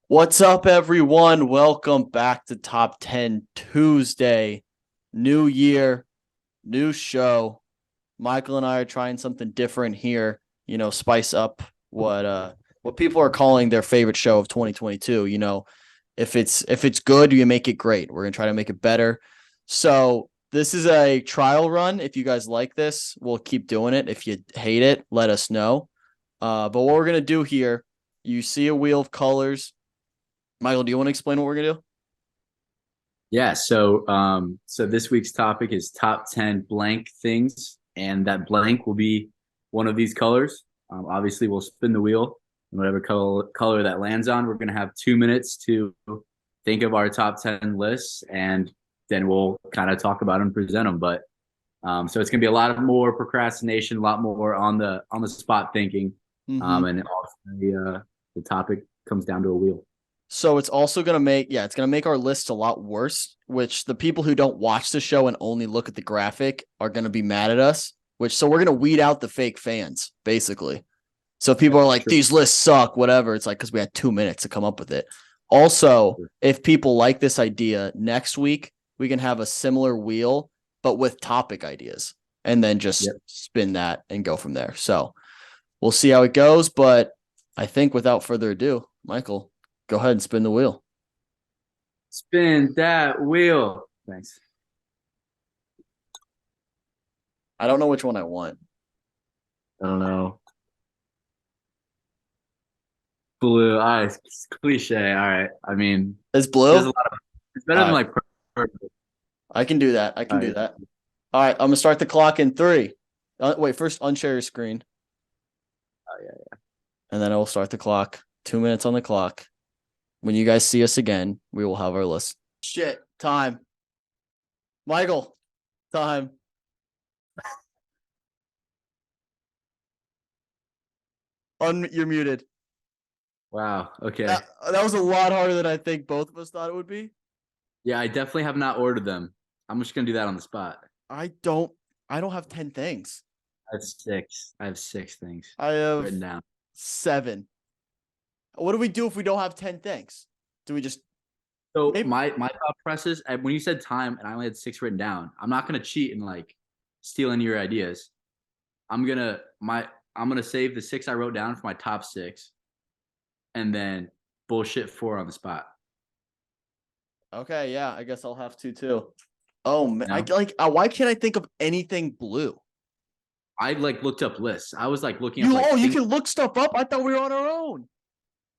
What's up, everyone? Welcome back to Top 10 Tuesday. New year, new show. Michael and I are trying something different here, spice up what people are calling their favorite show of 2022. If it's good, you make it great. We're gonna try to make it better. So this is a trial run. If you guys like this, we'll keep doing it. If you hate it, let us know. But what we're gonna do here, you see a wheel of colors. Michael, do you want to explain what we're gonna do? So this week's topic is top 10 blank things, and that blank will be one of these colors. Obviously, we'll spin the wheel, and whatever color that lands on, we're going to have 2 minutes to think of our top 10 lists, and then we'll kind of talk about them, present them. So it's going to be a lot of more procrastination, a lot more on the spot thinking, Mm-hmm. and the topic comes down to a wheel. So it's also gonna it's gonna make our list a lot worse, which the people who don't watch the show and only look at the graphic are gonna be mad at us. So we're gonna weed out the fake fans, basically. So if people are like, Sure. these lists suck, whatever, it's like because we had 2 minutes to come up with it. Also, if people like this idea, next week we can have a similar wheel, but with topic ideas, and then just Yep. spin that and go from there. So we'll see how it goes. But I think without further ado, Michael, go ahead and spin the wheel. Spin that wheel. Thanks. I don't know which one I want. I don't know. Blue. All right. It's cliche. All right. I mean, It's there's a blue. lot of. It's better All than right. like purple. I can do that. I All can do right. that. All right. I'm gonna start the clock in three. Wait, first unshare your screen, Oh, yeah. and then I will start the clock. 2 minutes on the clock. When you guys see us again, we will have our list. Shit. Time. Michael. Time. You're muted. Wow. Okay. That was a lot harder than I think both of us thought it would be. Yeah, I definitely have not ordered them. I'm just gonna do that on the spot. I don't. I don't have 10 things. I have six. I have six things I have written down. 7. What do we do if we don't have 10 things? Do we just So maybe? my thought process when you said time and I only had six written down, I'm not gonna cheat and like steal any of your ideas. I'm gonna save the six I wrote down for my top six, and then bullshit four on the spot. Okay, yeah, I guess I'll have to too. Oh man, I No. like. Why can't I think of anything blue? I like looked up lists. I was like looking up You like you things. can look stuff up. I thought we were on our own.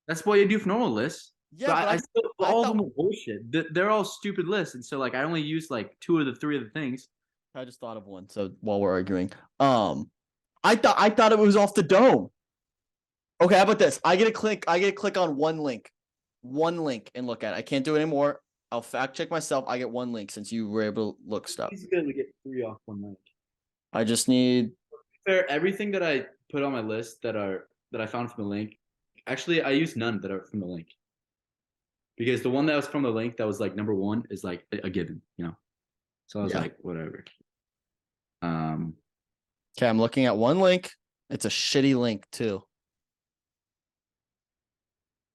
That's what you do for normal lists. Yeah, But but I still I all of them thought are bullshit. They're all stupid lists, and so like I only used like two of the three of the things. I just thought of one. So while we're arguing, I thought it was off the dome. Okay, how about this? I get a click. I get to click on one link, and look at it. I can't do it anymore. I'll fact check myself. I get one link since you were able to look stuff. He's gonna get three off one night. I just need. Fair. Everything that I put on my list that I found from the link. Actually, I used none that are from the link because the one that was from the link that was like number one is like a given, you know. So I was Yeah. like, whatever. Um, Okay, I'm looking at one link. It's a shitty link too.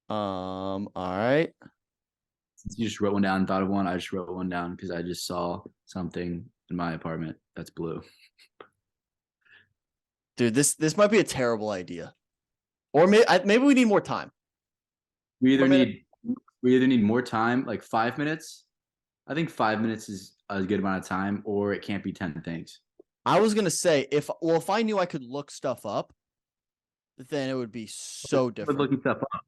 All right. since you just wrote one down and thought of one, I just wrote one down because I just saw something in my apartment that's blue. Dude, this might be a terrible idea. Or maybe we need more time. We More either minute. need we either need more time, like 5 minutes. I think 5 minutes is a good amount of time, or it can't be 10 things. I was gonna say if I knew I could look stuff up, then it would be so But different. looking stuff up,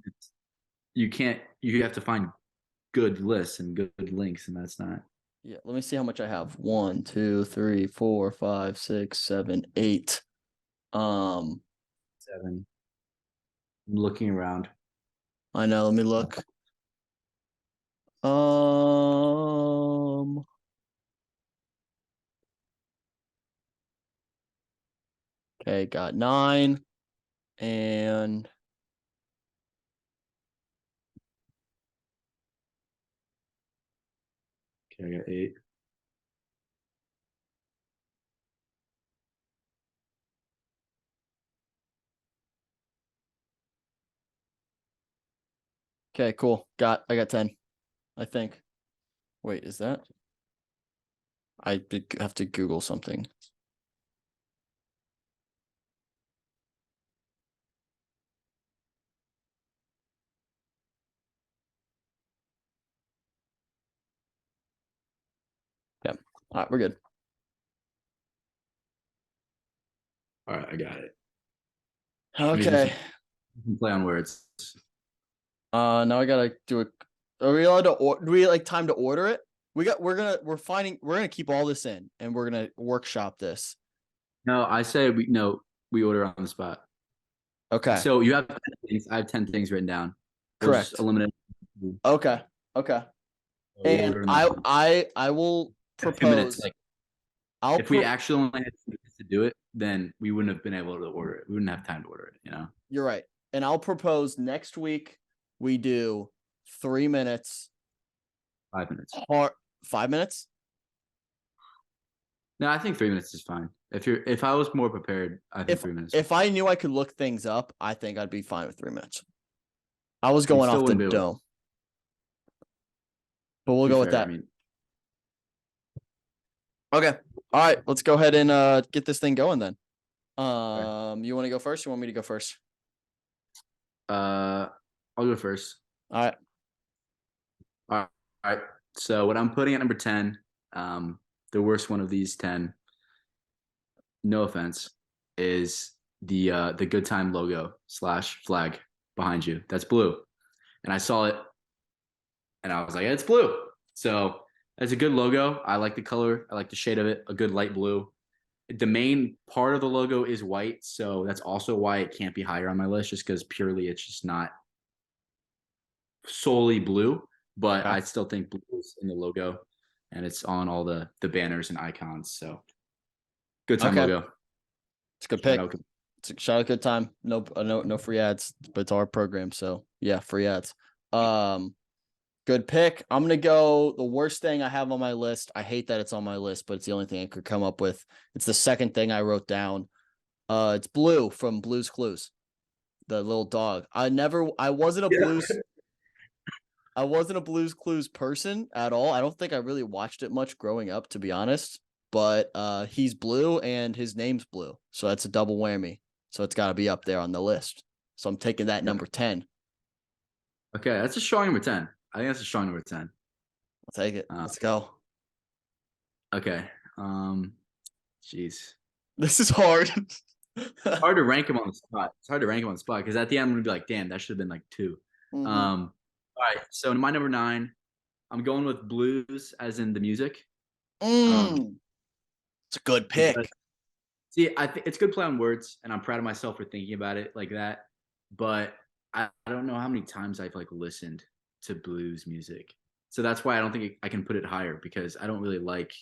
you can't. You have to find good lists and good links, and that's not Yeah, let me see how much I have. 1, 2, 3, 4, 5, 6, 7, 8. Um, seven. I'm looking around. I know. Let me look. Um, okay, got 9 and Okay, I got eight. Okay, cool. I got 10, I think. Wait, is that? I have to Google something. Yeah. All right, we're good. All right, I got it. Let me do Okay. some play on words. Now I gotta do it. Are we allowed to? Do we like time to order it? We're gonna keep all this in, and we're gonna workshop this. No, I say we order on the spot. Okay. So you have 10 things. I have 10 things written down. We'll just Correct. eliminate. Okay. Okay. We'll And order on the I will 2 minutes. propose. Like I'll if we pro. actually only had 2 minutes to do it, then we wouldn't have been able to order it. We wouldn't have time to order it. You're right. And I'll propose next week we do 3 minutes. 5 minutes. 5 minutes. No, I think 3 minutes is fine. If I was more prepared, I think If 3 minutes. if I knew I could look things up, I think I'd be fine with 3 minutes. I was You going still off the wouldn't be able to dome, but we'll be go with fair. I that. mean, Okay. All right. Let's go ahead and get this thing going then. okay. You want to go first? You want me to go first? I'll go first. All right. All right. So what I'm putting at number 10, the worst one of these 10, no offense, is the Good Time logo / flag behind you. That's blue. And I saw it and I was like, it's blue. So it's a good logo. I like the color. I like the shade of it, a good light blue. The main part of the logo is white. So that's also why it can't be higher on my list, just because purely it's just not solely blue. But Okay. I still think blue is in the logo and it's on all the banners and icons. So good time Okay. logo. It's a good Shout pick. out. It's a shout out good time. No free ads, but it's our program. So yeah, free ads. Good pick. I'm gonna go the worst thing I have on my list. I hate that it's on my list, but it's the only thing I could come up with. It's the second thing I wrote down. It's Blue from Blue's Clues, the little dog. I wasn't a Blue's Clues person at all. I don't think I really watched it much growing up, to be honest. But he's blue and his name's Blue, so that's a double whammy. So it's got to be up there on the list. So I'm taking that number 10. Okay, that's a strong number 10. I think that's a strong number 10. I'll take it. Let's go. Okay. Jeez. This is hard. Hard to rank him on the spot. It's hard to rank him on the spot because at the end I'm gonna be like, damn, that should have been like 2. Mm-hmm. All right. So in my number 9, I'm going with blues as in the music. It's a good Because pick. see, I think it's good play on words, and I'm proud of myself for thinking about it like that. But I don't know how many times I've like listened to blues music. So that's why I don't think I can put it higher because I don't really like.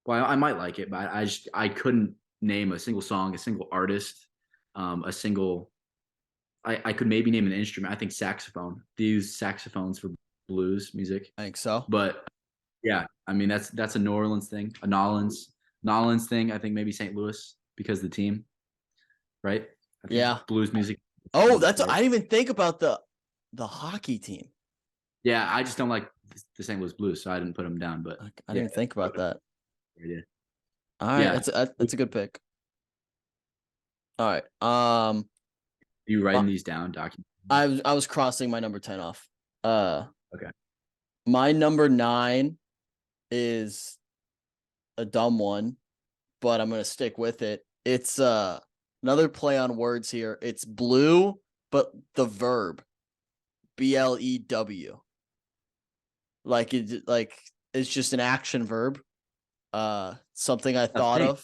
Well, I might like it, but I couldn't name a single song, a single artist, a single. I could maybe name an instrument. I think saxophone. They use saxophones for blues music, I think so. but yeah, I mean that's a New Orleans thing, a Nolans thing. I think maybe St. Louis because of the team, right? I think Yeah. blues music. Oh, Right? I didn't even think about the hockey team. Yeah, I just don't like the St. Louis Blues, so I didn't put them down. But I yeah, didn't think about that. All right, yeah. that's a good pick. All right. You writing these down, document? I was crossing my number 10 off. Okay. My number 9 is a dumb one, but I'm gonna stick with it. It's another play on words here. It's blue, but the verb BLEW. Like it's just an action verb. Something I A thought thing, of.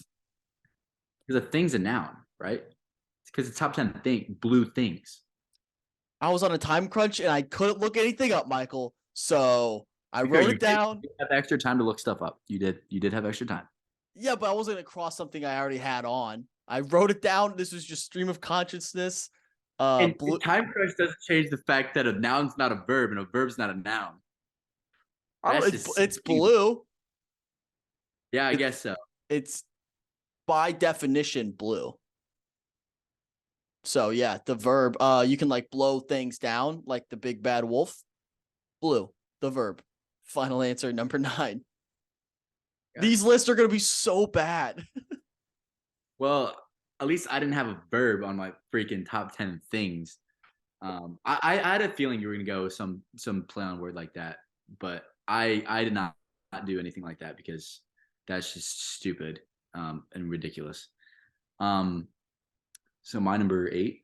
because a thing's a noun, right? It's because it's top 10 thing, blue things. I was on a time crunch and I couldn't look anything up, Michael. So I wrote it down. You have extra time to look stuff up. You did. You did have extra time. Yeah, but I wasn't gonna cross something I already had on. I wrote it down. This was just stream of consciousness. And Blue. time crunch doesn't change the fact that a noun's not a verb and a verb's not a noun. I don't. That's just It's blue. yeah, I It's guess so. it's by definition blue. So yeah, the verb. You can like blow things down like the big bad wolf. Blue. The verb. Final answer number 9. Okay. These lists are gonna be so bad. Well, at least I didn't have a verb on my freaking top 10 things. I had a feeling you were gonna go with some play on word like that, but I did not do anything like that because that's just stupid and ridiculous. Um, so my number 8,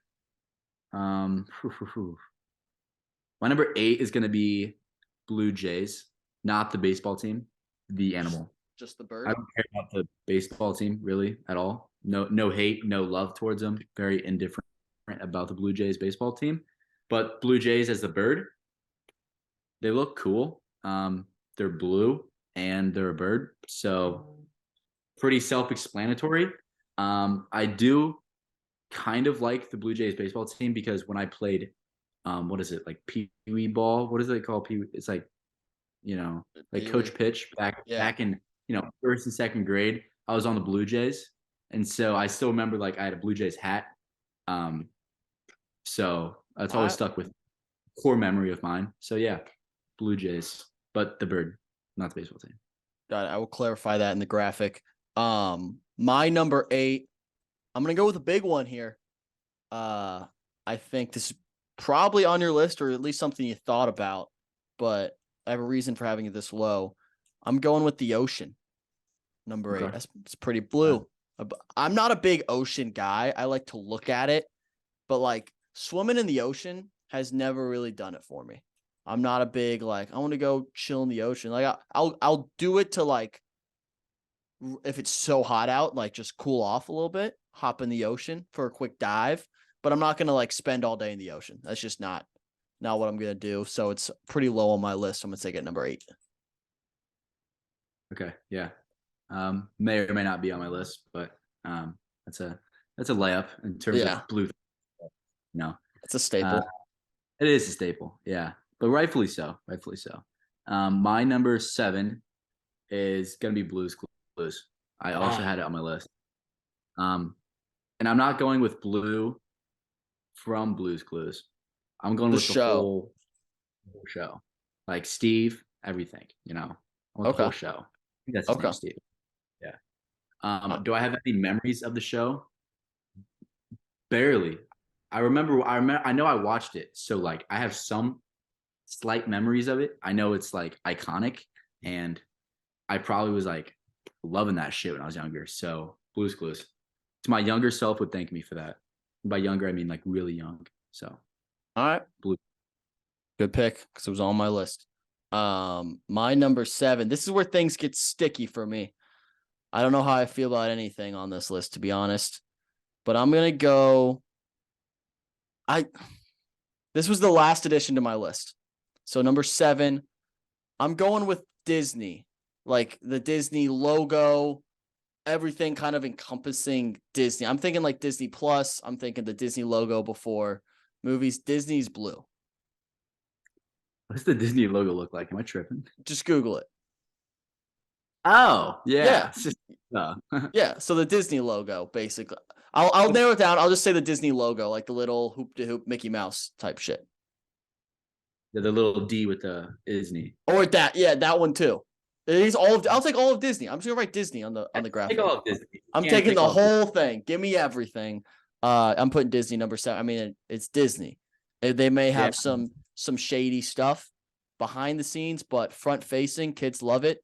my number 8 is gonna be Blue Jays, not the baseball team, the animal. Just the I bird. don't care about the baseball team really at all. No hate, no love towards them. Very indifferent about the Blue Jays baseball team. But Blue Jays as the bird, they look cool. They're blue and they're a bird, so pretty self-explanatory. I do kind of like the Blue Jays baseball team because when I played, what is it like Pee Wee ball? What is it called? Pee Wee? It's like like Pee Coach Wee. Pitch back Yeah. back in first and second grade. I was on the Blue Jays, and so I still remember like I had a Blue Jays hat. Um, so that's always I stuck with core memory of mine. So yeah, Blue Jays, but the bird, not the baseball team. got it. I will clarify that in the graphic. My number 8. I'm gonna go with a big one here. I think this is probably on your list, or at least something you thought about, but I have a reason for having it this low. I'm going with the ocean, number 8. Okay. It's pretty blue. I'm not a big ocean guy. I like to look at it, but like swimming in the ocean has never really done it for me. I'm not a big like I want to go chill in the ocean. Like I'll do it to like if it's so hot out, like just cool off a little bit, hop in the ocean for a quick dive. But I'm not gonna like spend all day in the ocean. That's just not what I'm gonna do. So it's pretty low on my list. I'm gonna take it number 8. Okay. Yeah. May or may not be on my list, but that's a layup in terms of Yeah, blue. No, it's a uh, staple. it is a staple. Yeah, but rightfully so. Rightfully so. My number 7 is gonna be Blues Clues. I also Ah, had it on my list. Um, and I'm not going with blue from Blues Clues. I'm going the with the show. whole show, like Steve, everything. I want the Okay. whole show. I think that's his name, Okay. Steve. Yeah. Uh, Do I have any memories of the show? Barely. I know I watched it, so like I have some slight memories of it. I know it's like iconic, and I probably was like loving that shit when I was younger. So Blue's Clues. To my younger self would thank me for that. By younger, I mean like really young. So all right. Blue. Good pick because it was on my list. My number 7. This is where things get sticky for me. I don't know how I feel about anything on this list, to be honest. But I'm gonna go. I This was the last addition to my list. So number 7, I'm going with Disney. Like the Disney logo, everything kind of encompassing Disney. I'm thinking like Disney Plus. I'm thinking the Disney logo before movies. Disney's blue. What does the Disney logo look like? Am I tripping? Just Google it. Oh, yeah. Yeah. It's just, yeah, Yeah. So the Disney logo, basically. I'll narrow it down. I'll just say the Disney logo, like the little hoop de hoop Mickey Mouse type shit. the little D with the Disney. Or that, yeah, that one too. I'll take all of Disney. I'm just gonna write Disney on the Take graphic. all of Disney. You I'm can't taking take the all of Disney. whole thing. Give me everything. I'm putting Disney number 7. I mean, it's Disney. They may Yeah. have some shady stuff behind the scenes, but front facing, kids love it.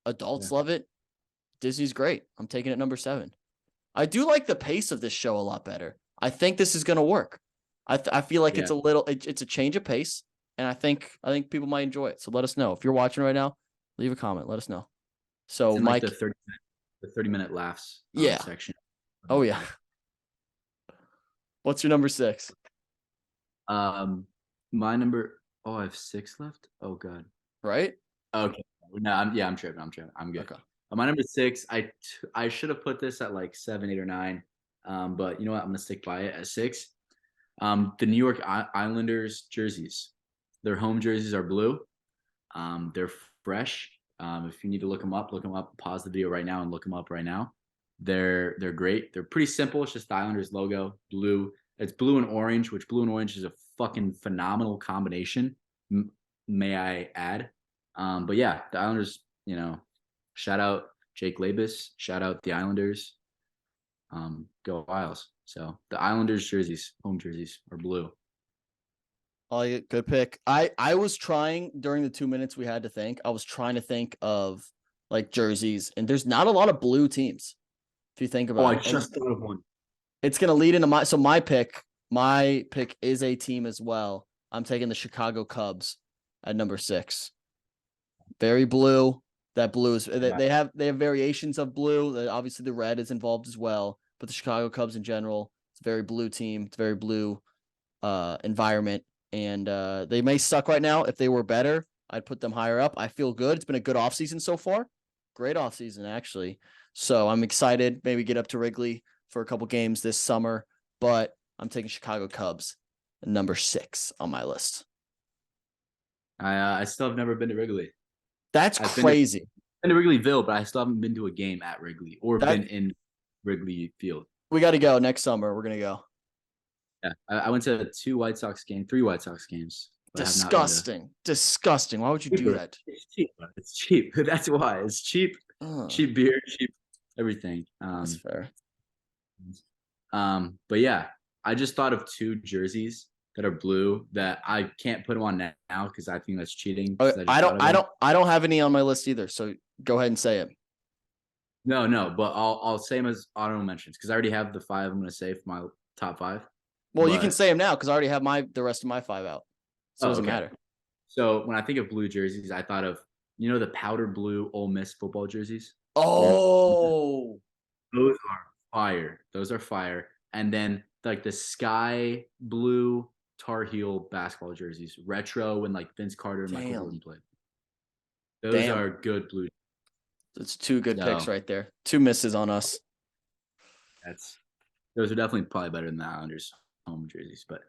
Adults Yeah. love it. Disney's great. I'm taking it number 7. I do like the pace of this show a lot better. I think this is gonna work. I feel like Yeah. it's a change of pace, and I think people might enjoy it. So let us know if you're watching right now. Leave a comment. Let us know. It's So in like Mike, the 30-minute laughs yeah. section. Oh yeah. What's your number 6? Um, my number. Oh, I have 6 left. Oh God. Right? Okay. No, I'm tripping. I'm good. Okay. My number 6. I should have put this at like 7, 8, or 9. But you know what? I'm gonna stick by it at 6. The New York Islanders jerseys. Their home jerseys are blue. They're fresh. If you need to look them up. Pause the video right now and look them up right now. They're great. They're pretty simple. It's just the Islanders logo, blue. It's blue and orange, which blue and orange is a fucking phenomenal combination. May I add? But yeah, the Islanders. Shout out Jake Labus. Shout out the Islanders. Go Isles. So the Islanders jerseys, home jerseys, are blue. Oh, good pick. I was trying during the 2 minutes we had to think. I was trying to think of like jerseys, and there's not a lot of blue teams. If you think about I it, just thought of one. it's gonna lead into my pick. My pick is a team as well. I'm taking the Chicago Cubs at number 6. Very blue. That blue is they have variations of blue. Obviously, the red is involved as well. But the Chicago Cubs in general, it's a very blue team. It's a very blue environment. And they may suck right now. If they were better, I'd put them higher up. I feel good. It's been a good offseason so far. Great offseason, actually. So I'm excited. Maybe get up to Wrigley for a couple games this summer. But I'm taking Chicago Cubs at number 6 on my list. I still have never been to Wrigley. That's crazy. Been to Wrigleyville, but I still haven't been to a game at Wrigley or been in Wrigley Field. We got to go next summer. We're going to go. Yeah, I went to 3 White Sox games. Disgusting. Disgusting. Why would you do that? It's cheap. It's cheap. That's why. It's cheap. Cheap beer, cheap everything. That's fair. But yeah, I just thought of 2 jerseys that are blue that I can't put them on now because I think that's cheating. I don't have any on my list either. So go ahead and say it. No, but I'll say them as honorable mentions because I already have the 5 I'm going to say for my top 5. Well, you can say them now because I already have the rest of my 5 out. So it doesn't matter. So when I think of blue jerseys, I thought of, the powder blue Ole Miss football jerseys. Oh, those are fire. Those are fire. And then like the sky blue Tar Heel basketball jerseys, retro when like Vince Carter and Michael Jordan played. Those are good blue. That's 2 good picks right there. 2 misses on us. Those are definitely probably better than the Islanders home jerseys, but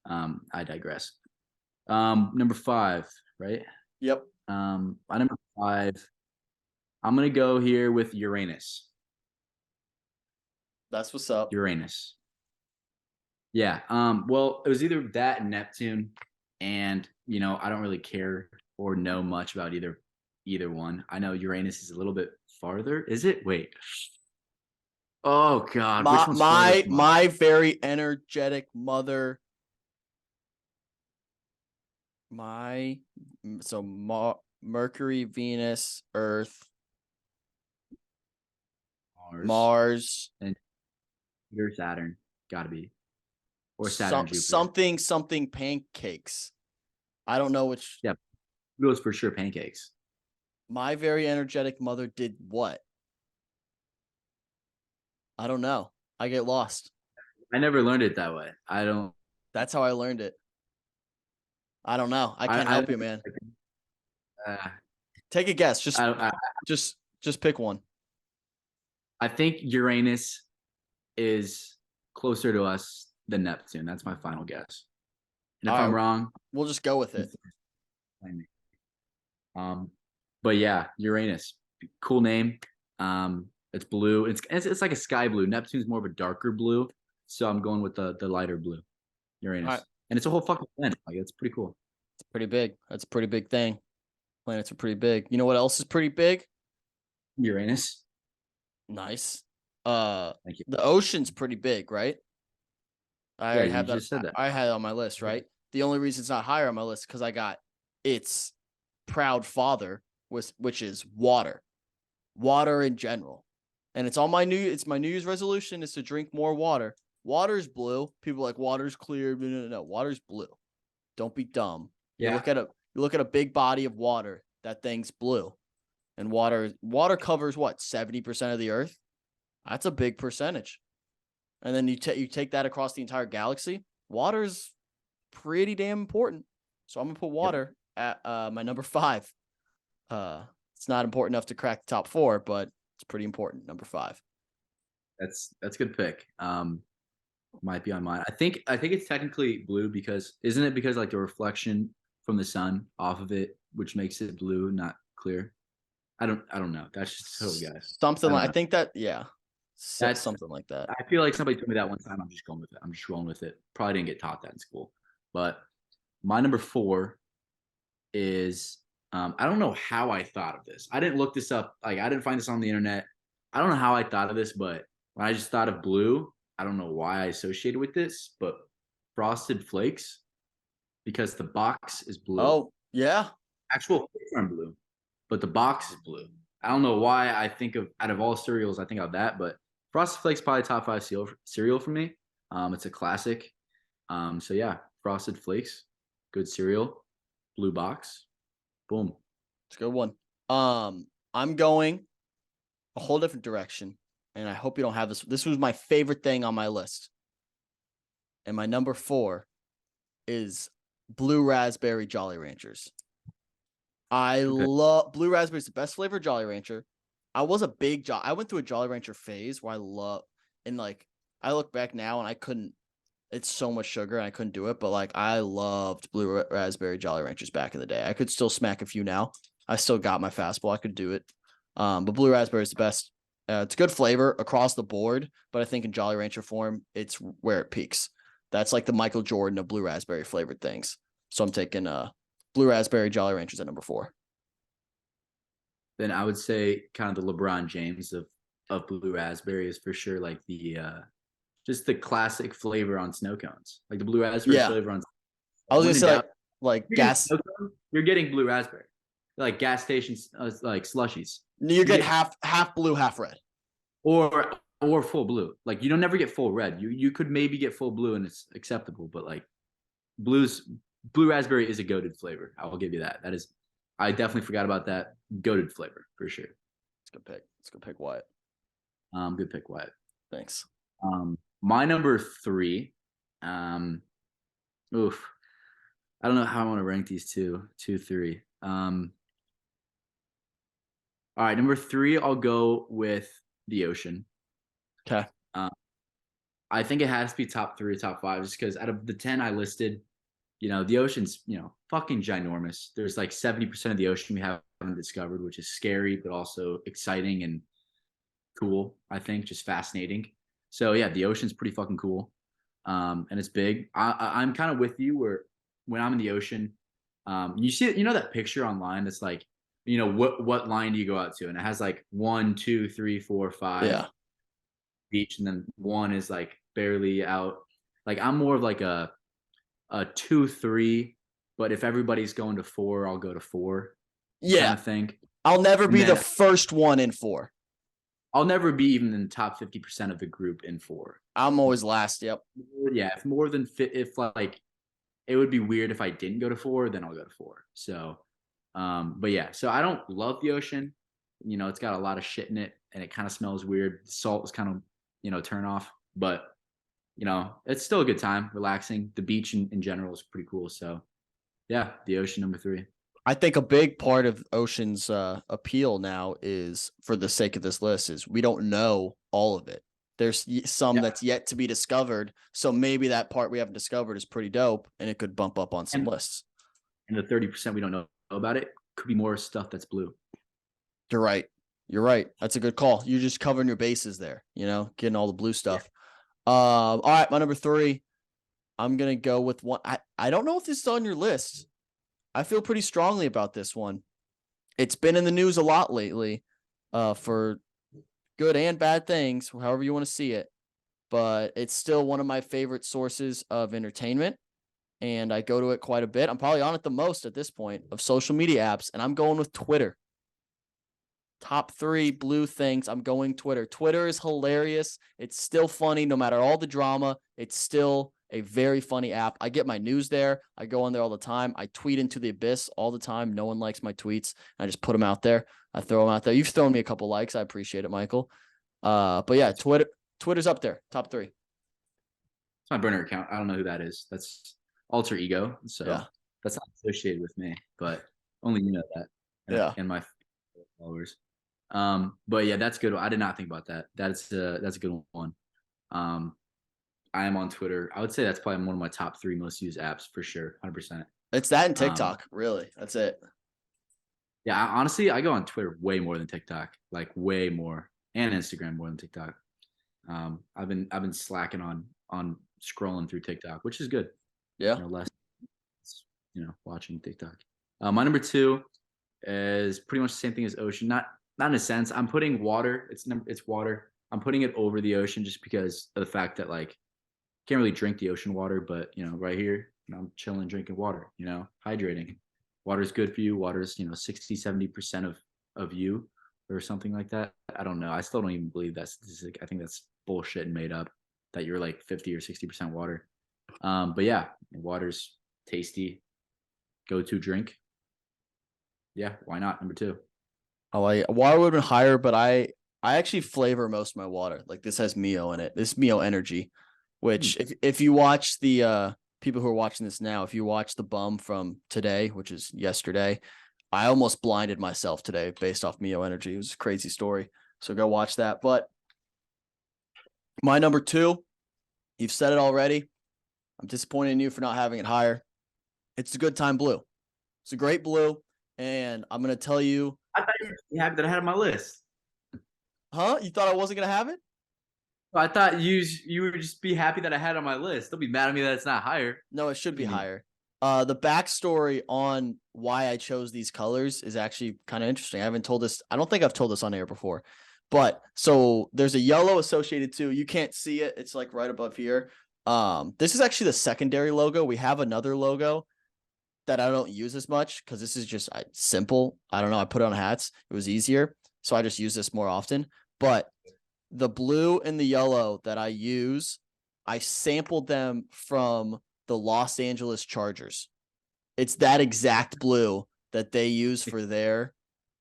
I digress. Number 5, right? Yep. My number 5, I'm gonna go here with Uranus. That's what's up. Uranus. Yeah. Well, it was either that and Neptune, and I don't really care or know much about either one. I know Uranus is a little bit farther. Is it? Wait. Oh God. My very energetic mother. Mercury, Venus, Earth, Mars, and Saturn. Gotta be. Or Saturn, something pancakes. I don't know which. Yeah, it was for sure pancakes. My very energetic mother did what? I don't know. I get lost. I never learned it that way. That's how I learned it. I don't know. I can't help you, man. Take a guess. Just pick one. I think Uranus is closer to us than Neptune. That's my final guess. And if I'm wrong, we'll just go with it. But yeah, Uranus, cool name. It's blue. It's like a sky blue. Neptune's more of a darker blue, so I'm going with the lighter blue. Uranus, and it's a whole fucking planet. Like it's pretty cool. It's pretty big. That's a pretty big thing. Planets are pretty big. You know what else is pretty big? Uranus. Nice. Thank you. The ocean's pretty big, right? I just said that. I had it on my list, right? The only reason it's not higher on my list because I got its proud father, which is water in general, and it's my New Year's resolution is to drink more water. Water's blue. People are like water's clear. No, water's blue. Don't be dumb. Yeah. You look at a big body of water. That thing's blue, and water covers what 70% of the Earth. That's a big percentage. And then you take that across the entire galaxy. Water's pretty damn important. So I'm gonna put water at my number 5. It's not important enough to crack the top 4, but it's pretty important. Number 5. That's a good pick. Might be on mine. I think it's technically blue because isn't it because like the reflection from the sun off of it, which makes it blue, not clear. I don't know. That's just so guys. Something like I think that yeah. That's something like that. I feel like somebody told me that one time. I'm just going with it. I'm just rolling with it. Probably didn't get taught that in school. But my number 4 is I don't know how I thought of this. I didn't look this up. Like I didn't find this on the internet. I don't know how I thought of this, but when I just thought of blue, I don't know why I associated with this, but Frosted Flakes because the box is blue. Oh, yeah. Actual flakes aren't blue, but the box is blue. I don't know why I think of out of all cereals, I think of that, but Frosted Flakes probably top 5 cereal for me. It's a classic. So yeah, Frosted Flakes, good cereal, blue box, boom. It's a good one. I'm going a whole different direction, and I hope you don't have this. This was my favorite thing on my list. And my number 4 is Blue Raspberry Jolly Ranchers. I love Blue Raspberry is the best flavor Jolly Rancher. I was a big I went through a Jolly Rancher phase where and like I look back now and I couldn't. It's so much sugar and I couldn't do it, but like I loved Blue Raspberry Jolly Ranchers back in the day. I could still smack a few now. I still got my fastball. I could do it. But Blue Raspberry is the best. It's good flavor across the board, but I think in Jolly Rancher form, it's where it peaks. That's like the Michael Jordan of Blue Raspberry flavored things. So I'm taking Blue Raspberry Jolly Ranchers at number 4. Then I would say kind of the LeBron James of Blue Raspberry is for sure like the just the classic flavor on snow cones, like the Blue Raspberry flavor on. I was gonna say like gas. You're getting Blue Raspberry, like gas stations, like slushies. You're getting half blue, half red, or full blue. Like you don't never get full red. You could maybe get full blue and it's acceptable, but like blue raspberry is a goated flavor. I will give you that. That is, I definitely forgot about that goated flavor for sure. It's a good pick. It's a good pick, Wyatt. Good pick, Wyatt. Thanks. My number 3. Oof. I don't know how I want to rank these 2, 3. All right, number 3, I'll go with the ocean. Okay. I think it has to be top 3 or top 5 just because out of the 10 I listed, the ocean's, fucking ginormous. There's like 70% of the ocean we haven't discovered, which is scary, but also exciting and cool, I think, just fascinating. So yeah, the ocean's pretty fucking cool. And it's big. I'm kind of with you where when I'm in the ocean, you see, that picture online that's like, what line do you go out to? And it has like 1, 2, 3, 4, 5 beach, and then 1 is like barely out. Like I'm more of like a 2, 3, but if everybody's going to 4, I'll go to 4. Yeah. Kind of thing. I'll never be the first one in 4. I'll never be even in the top 50% of the group in 4. I'm always last. Yep. Yeah. If more than if like, it would be weird if I didn't go to 4, then I'll go to 4. So, but yeah, so I don't love the ocean. It's got a lot of shit in it and it kind of smells weird. The salt is kind of, turn off, but it's still a good time, relaxing. The beach in general is pretty cool. So yeah, the ocean, number 3. I think a big part of ocean's appeal now is, for the sake of this list, is we don't know all of it. There's some that's yet to be discovered. So maybe that part we haven't discovered is pretty dope and it could bump up on some lists. And the 30% we don't know about it could be more stuff that's blue. You're right. That's a good call. You're just covering your bases there, getting all the blue stuff. Yeah. All right. My number 3, I'm going to go with one. I don't know if this is on your list. I feel pretty strongly about this one. It's been in the news a lot lately, for good and bad things, however you want to see it. But it's still one of my favorite sources of entertainment, and I go to it quite a bit. I'm probably on it the most at this point of social media apps, and I'm going with Twitter. Top 3 blue things. I'm going Twitter. Twitter is hilarious. It's still funny no matter all the drama. It's still a very funny app. I get my news there. I go on there all the time. I tweet into the abyss all the time. No one likes my tweets. I just put them out there. I throw them out there. You've thrown me a couple likes. I appreciate it, Michael. But yeah, Twitter's up there. Top 3. It's my burner account. I don't know who that is. That's alter ego. So that's not associated with me, but only you know that. And my followers. But yeah, that's good. I did not think about that. That's a good one. I am on Twitter. I would say that's probably one of my top 3 most used apps for sure. 100%. It's that and TikTok. Really. That's it. Yeah. Honestly, I go on Twitter way more than TikTok, like way more, and Instagram more than TikTok. I've been slacking on scrolling through TikTok, which is good. Yeah. Less watching TikTok. My number two is pretty much the same thing as ocean. Not in a sense. I'm putting water. It's water. I'm putting it over the ocean just because of the fact that like can't really drink the ocean water, but right here, I'm chilling drinking water, hydrating. Water is good for you. Water is 60-70% of you or something like that. I don't know. I still don't even believe that statistic. I think that's bullshit and made up that you're like 50 or 60% water. But yeah, water's tasty. Go-to drink. Yeah, why not? Number two. Water would have been higher, but I actually flavor most of my water. Like this has Mio in it. This Mio Energy, which if you watch the people who are watching this now, if you watch the bum from today, which is yesterday, I almost blinded myself today based off Mio Energy. It was a crazy story. So go watch that. But my number two, you've said it already. I'm disappointed in you for not having it higher. It's a Good Time Blue. It's a great blue. And I'm going to tell you. I thought you were happy that I had on my list. Huh? You thought I wasn't going to have it? I thought you would just be happy that I had it on my list. Don't be mad at me that it's not higher. No, it should be higher. The backstory on why I chose these colors is actually kind of interesting. I haven't told this. I don't think I've told this on air before. But so there's a yellow associated too. You can't see it. It's like right above here. This is actually the secondary logo. We have another logo that I don't use as much because this is just simple. I don't know. I put it on hats. It was easier. So I just use this more often. But the blue and the yellow that I use, I sampled them from the Los Angeles Chargers. It's that exact blue that they use for their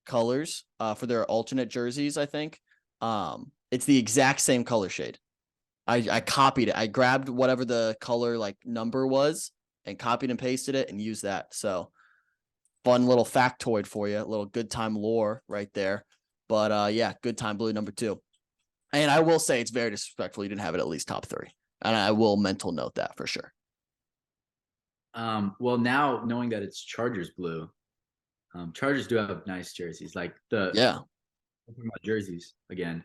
colors, for their alternate jerseys, I think. It's the exact same color shade. I copied it. I grabbed whatever the color like number was and copied and pasted it and used that. So fun little factoid for you, a little Good Time lore right there. But yeah, Good Time Blue number two. And I will say it's very disrespectful. You didn't have it at least top three. And I will mental note that for sure. Well, now knowing that it's Chargers blue, Chargers do have nice jerseys. Like jerseys again,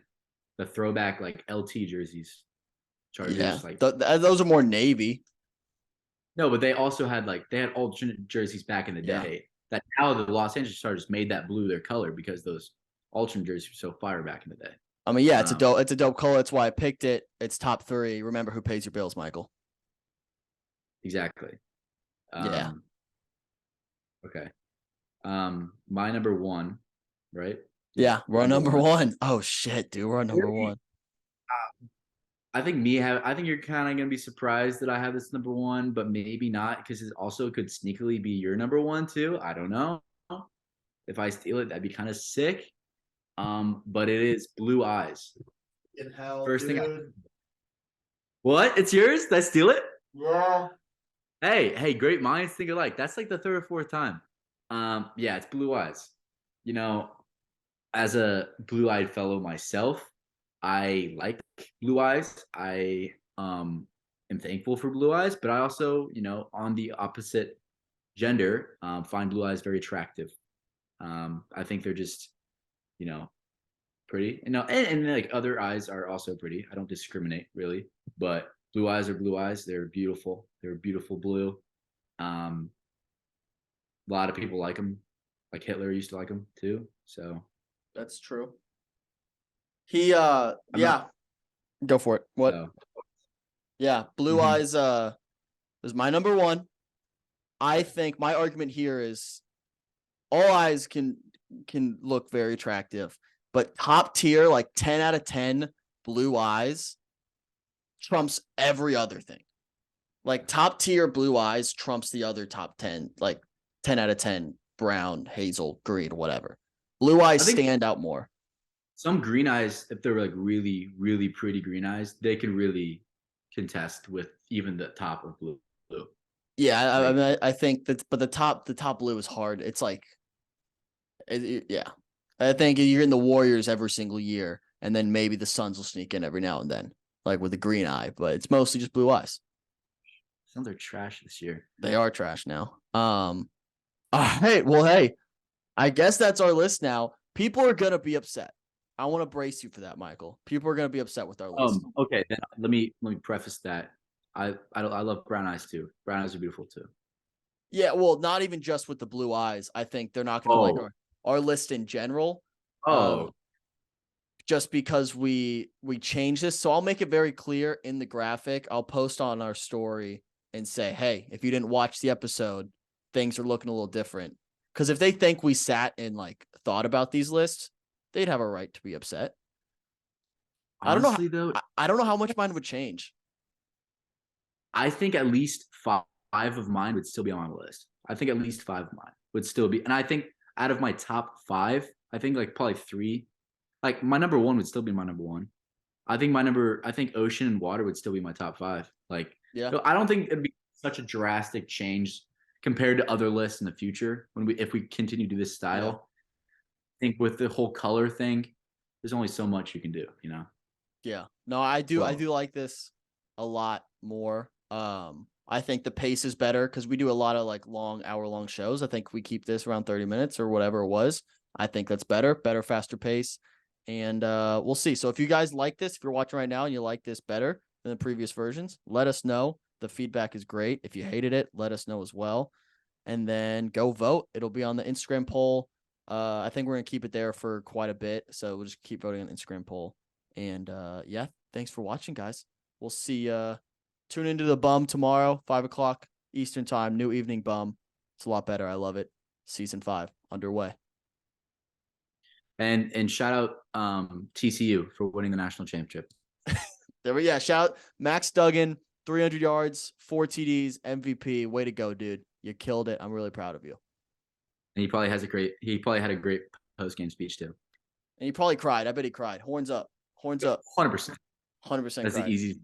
the throwback like LT jerseys. Chargers like those are more navy. No, but they also had alternate jerseys back in the day. That now the Los Angeles Chargers made that blue their color because those alternate jerseys were so fire back in the day. I mean, yeah, it's a dope color. That's why I picked it. It's top three. Remember who pays your bills, Michael. Exactly. Yeah. Okay. My number one, right? Yeah, we're on number one. Oh shit, dude, we're on number one. I think you're kind of gonna be surprised that I have this number one, but maybe not because it also could sneakily be your number one too. I don't know. If I steal it, that'd be kind of sick. But it is Blue Eyes. In hell, First dude. thing. What? It's yours? Did I steal it? Yeah. Hey, great minds think alike. That's like the third or fourth time. Yeah, it's Blue Eyes. As a blue-eyed fellow myself, I like Blue Eyes. I am thankful for Blue Eyes, but I also, on the opposite gender, find Blue Eyes very attractive. I think they're just, pretty. And like other eyes are also pretty. I don't discriminate really, but blue eyes are blue eyes. They're beautiful. They're beautiful blue. A lot of people like them. Like Hitler used to like them too. So that's true. Go for it. What? So. Yeah, Blue Eyes is my number one. I think my argument here is all eyes can look very attractive, but top tier, like 10 out of 10 Blue Eyes trumps every other thing. Like top tier Blue Eyes trumps the other top 10, like 10 out of 10 brown, hazel, green, whatever. Blue Eyes stand out more. Some green eyes, if they're like really, really pretty green eyes, they can really contest with even the top of blue. Yeah, I mean, I think that, but the top blue is hard. It's like, yeah. I think you're in the Warriors every single year, and then maybe the Suns will sneak in every now and then, like with a green eye, but it's mostly just Blue Eyes. Suns are trash this year. They are trash now. All right. Well, hey, I guess that's our list now. People are gonna be upset. I want to brace you for that, Michael. People are going to be upset with our list. Okay, then let me preface that. I love brown eyes too. Brown eyes are beautiful too. Yeah, well, not even just with the blue eyes. I think they're not going to like Oh, our list in general. oh, Um, just because we changed this. So I'll make it very clear in the graphic. I'll post on our story and say, hey, if you didn't watch the episode, things are looking a little different. Because if they think we sat and like thought about these lists, they'd have a right to be upset. I don't know. honestly though, I don't know how much mine would change. I think at least five of mine would still be on my list. I think at least five of mine would still be, and I think out of my top five, I think like probably three, like my number one would still be my number one. I think ocean and water would still be my top five. Like, Yeah. I don't think it'd be such a drastic change compared to other lists in the future if we continue to do this Yeah. style. I think with the whole color thing, there's only so much you can do, you know? Yeah. No, I do. I Well, do like this a lot more. I think the pace is better because we do a lot of like long, hour-long shows. I think we keep this around 30 minutes or whatever it was. I think that's better, faster pace. And we'll see. So if you guys like this, if you're watching right now and you like this better than the previous versions, let us know. The feedback is great. If you hated it, let us know as well. And then go vote. It'll be on the Instagram poll. I think we're gonna keep it there for quite a bit. So we'll just keep voting on the Instagram poll. And yeah, thanks for watching, guys. We'll see. Tune into the bum tomorrow, 5 o'clock Eastern time, new evening bum. It's a lot better. I love it. Season 5 underway. and shout out TCU for winning the national championship. There we shout Max Duggan, 300 yards, 4 TDs, MVP. Way to go, dude. You killed it. I'm really proud of you. And he probably had a great post game speech too. And he probably cried. I bet he cried. Horns up. Horns up. 100%. 100% That's the cried. easiest.